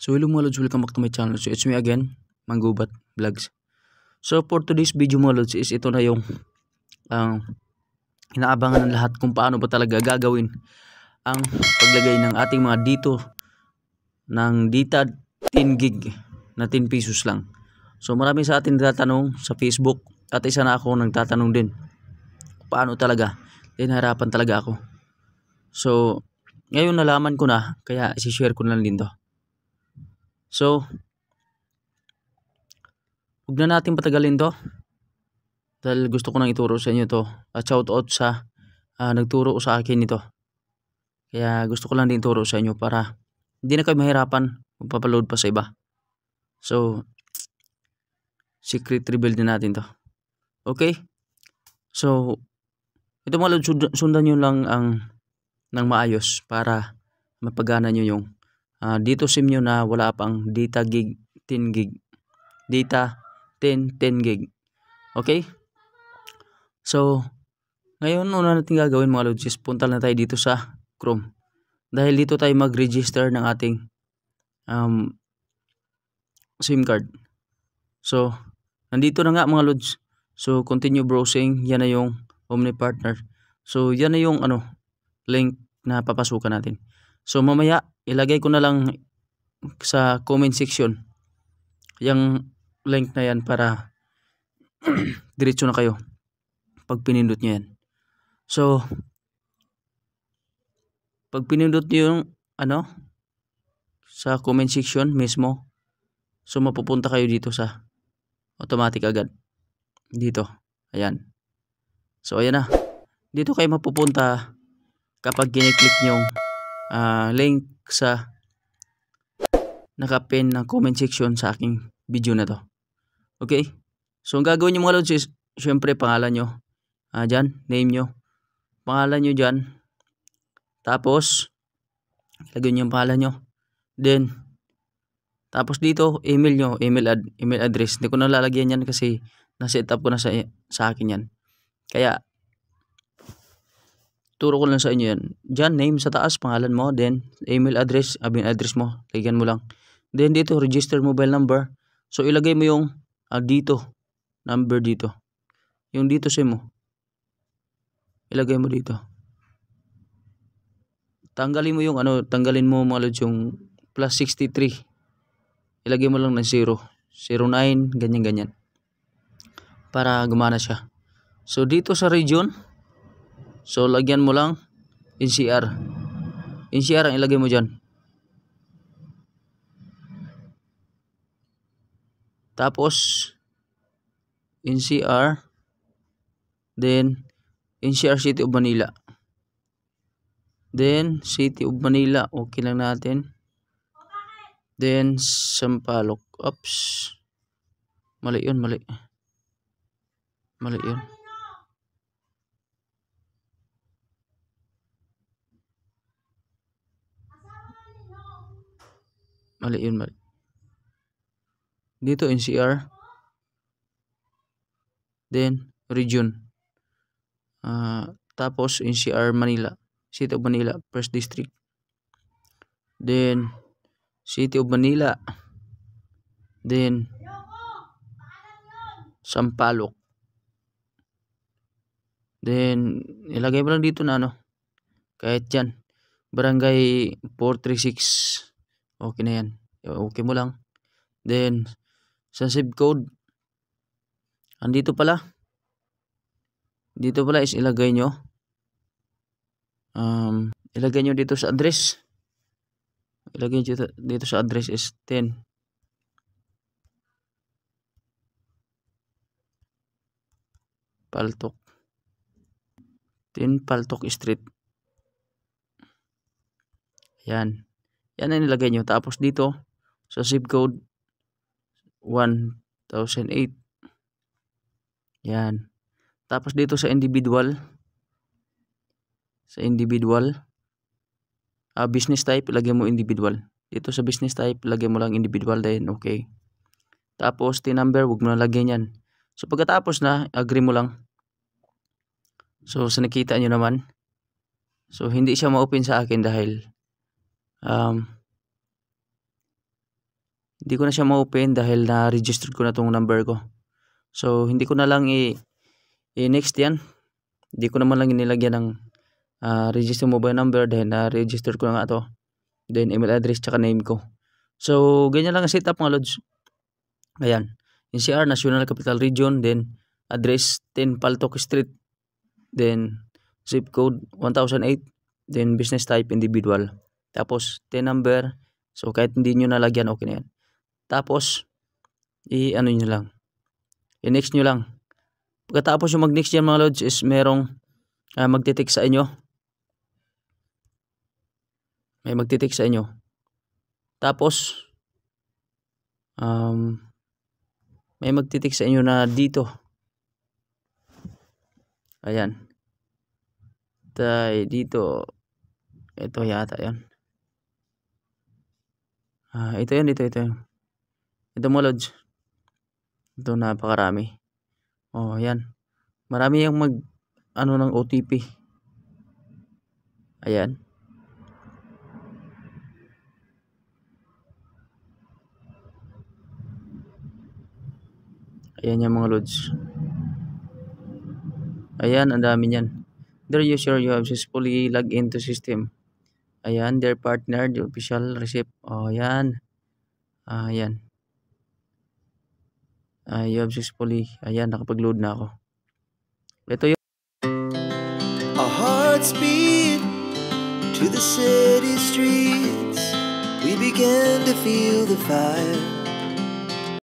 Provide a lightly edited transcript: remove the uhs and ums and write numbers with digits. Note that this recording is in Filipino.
So hello mga lods, welcome back to my channel. So it's me again, Manggubat Vlogs. So for today's video mga lods is ito na yung ang inaabangan ng lahat kung paano ba talaga gagawin ang paglagay ng ating mga dito ng data 10 gig na 10 pesos lang. So marami sa atin nagtatanong sa Facebook at isa na ako nagtatanong din paano talaga. Harapan talaga ako. So ngayon nalaman ko na kaya i-share ko na lang din to. So huwag na natin patagalin to dahil gusto ko nang ituro sa inyo to at shout out sa nagturo sa akin ito, kaya gusto ko lang din ituro sa inyo para hindi na kayo mahirapan magpapaload pa sa iba. So secret reveal din natin to. Okay, so ito mga load, sundan nyo lang ng maayos para mapagana nyo yung dito sim nyo na wala pang data gig 10 gig data 10 gig. Okay, so ngayon una natin gagawin mga lods is punta na tayo dito sa Chrome dahil dito tayo mag-register ng ating SIM card. So nandito na nga mga lods, so continue browsing, yan na yung Omni Partner. So yan na yung link na papasukan natin. So mamaya ilagay ko na lang sa comment section yung link na yan para diretso na kayo pag pinindot nyo yan. So pag pinindot nyo yung sa comment section mismo, so mapupunta kayo dito sa automatic agad dito, ayan. So ayan na, dito kayo mapupunta kapag kiniklik nyo link sa nakapin ng comment section sa aking video na to. Okay, so ang gagawin nyo mga lods is syempre pangalan nyo dyan, name nyo, pangalan nyo dyan, tapos ilagay nyo yung pangalan nyo, then tapos dito email nyo, email address. Hindi ko na lalagyan yan kasi na-set up ko na sa akin yan, kaya turo ko lang sa inyo yan. Dyan name sa taas, pangalan mo, then email address, address mo, lagyan mo lang. Then dito register mobile number, so ilagay mo yung dito number dito, yung dito SIM mo ilagay mo dito. Tanggalin mo yung tanggalin mo mga lods yung plus 63, ilagay mo lang ng 0, 09, ganyan para gumana siya. So dito sa region, so lagyan mo lang NCR ang ilagay mo dyan. Tapos NCR, then NCR City of Manila, then City of Manila, okay lang natin. Then Sampaloc, oops, mali yun. Mali dito NCR, then region, tapos NCR Manila, City of Manila, first district, then City of Manila, then Sampaloc, then ilagay mo lang dito na kahit dyan barangay 436, okay na yan, okay mo lang. Then sa zip code, dito pala is ilagay nyo dito sa address, ilagay nyo dito sa address is 10 Paltok Street, yan ang nilagay nyo. Tapos dito sa zip code 1008, yan. Tapos dito sa individual, business type, ilagay mo individual. Dito sa business type, ilagay mo lang individual din, okay. Tapos T-number, huwag mo na lagyan yan. So pagkatapos na, agree mo lang. So sa nakita nyo naman, so hindi siya ma-open sa akin dahil Hindi ko na siya ma-open dahil na-registered ko na tong number ko. So, hindi ko na lang i-next yan. Hindi ko naman lang inilagyan ng register mobile number dahil na-register ko na nga to. Then, email address tsaka name ko. So, ganyan lang ang setup mga lods. Ayan. NCR, National Capital Region. Then, address 10 Paltok Street. Then, zip code 1008. Then, business type individual. Tapos, 10 number. So, kahit hindi nyo nalagyan, okay na yan. Tapos, i-ano nyo lang. I-next nyo lang. Pagkatapos yung mag-next yan mga lods is merong magtitik sa inyo. May magtitik sa inyo. Tapos, may magtitik sa inyo na dito. Ayan. Dito. Ito yata yan. Ito yan, ito. Ito mga lods. Ito napakarami. Oh, ayan. Marami yung ng OTP. Ayan. Ayan yung mga lods. Ayan, ang dami niyan. There you sure you have successfully logged into system. Ayan, their partner, the official receipt. Oh, ayan. Ayan. You have successfully. Ayan, nakapag-load na ako. Ito yung our hearts beat to the city streets. We began to feel the fire.